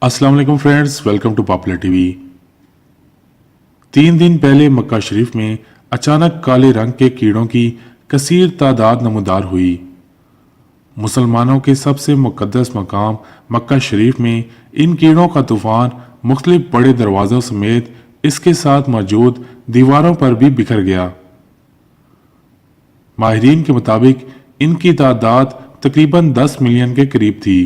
अस्सलाम वालेकुम friends, welcome to popular TV. 3 दिन पहले मक्का शरीफ में अचानक काले रंग के कीड़ों की कसीर तादाद नमूदार हुई। मुसलमानों के सबसे मुकद्दस मकाम मक्का शरीफ में इन कीड़ों का तूफान मुख्तलिफ बड़े दरवाज़ों समेत इसके साथ मौजूद दीवारों पर भी बिखर गया। माहिरीन के मुताबिक इनकी तादाद तकरीबन 10 मिलियन के करीब थी।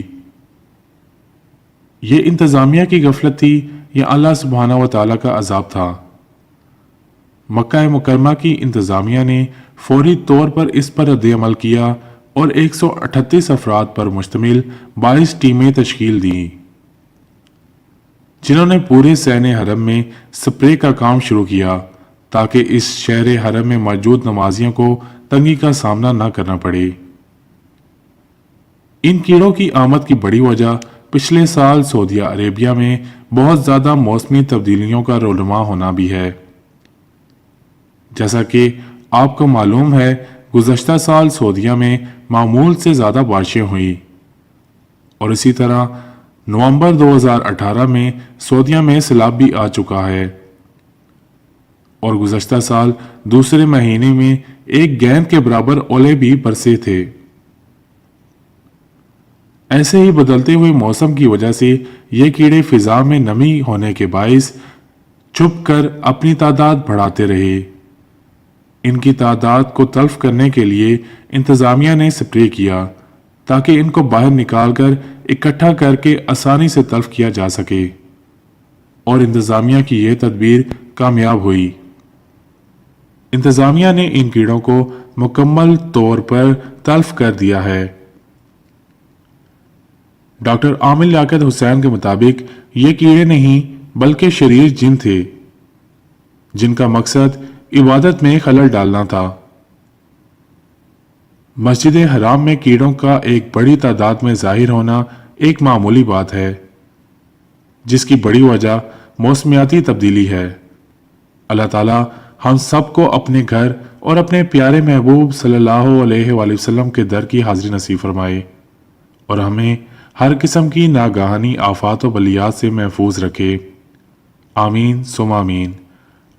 ये इंतज़ामिया की गफलत थी या अल्लाह सुब्हाना व तआला का अजाब था। मक्का मुकरमा की इंतज़ामिया ने फौरी तौर पर इस पर रद्द-ए-अमल किया और 138 अफराद पर मुश्तमिल 22 टीमें तश्कील दी, जिन्होंने पूरे सैने हरम में स्प्रे का काम शुरू किया ताकि इस शहर हरम में मौजूद नमाजियों को तंगी का सामना न करना पड़े। इन कीड़ों की आमद की बड़ी वजह पिछले साल सऊदी अरेबिया में बहुत ज़्यादा मौसमी तब्दीलियों का रोनुमा होना भी है। जैसा कि आपको मालूम है, गुज़श्ता साल सऊदीया में मामूल से ज़्यादा बारिशें हुई और इसी तरह नवंबर 2018 में सऊदीया में सैलाब भी आ चुका है और गुज़श्ता साल दूसरे महीने में एक गेंद के बराबर ओले भी बरसे थे। ऐसे ही बदलते हुए मौसम की वजह से ये कीड़े फिजा में नमी होने के बाइस छुप कर अपनी तादाद बढ़ाते रहे। इनकी तादाद को तल्फ करने के लिए इंतज़ामिया ने स्प्रे किया ताकि इनको बाहर निकालकर इकट्ठा करके आसानी से तल्फ किया जा सके और इंतज़ामिया की यह तदबीर कामयाब हुई। इंतज़ामिया ने इन कीड़ों को मुकम्मल तौर पर तल्फ कर दिया है। डॉक्टर आमिर लियाकत हुसैन के मुताबिक ये कीड़े नहीं बल्कि शरीर जिन थे, जिनका मकसद इबादत में खलल डालना था। मस्जिद हराम में कीड़ों का एक बड़ी तादाद में जाहिर होना एक मामूली बात है, जिसकी बड़ी वजह मौसमियाती तब्दीली है। अल्लाह ताला हम सबको अपने घर और अपने प्यारे महबूब सल्लल्लाहु अलैहि वसल्लम के दर की हाजिरी नसीब फरमाए और हमें हर किस्म की नागाहानी आफात व बलियात से महफूज रखे। आमीन सुम आमीन।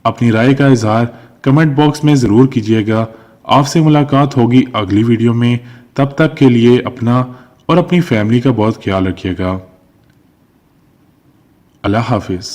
अपनी राय का इजहार कमेंट बॉक्स में ज़रूर कीजिएगा। आपसे मुलाकात होगी अगली वीडियो में। तब तक के लिए अपना और अपनी फैमिली का बहुत ख्याल रखिएगा। अल्लाह हाफिज़।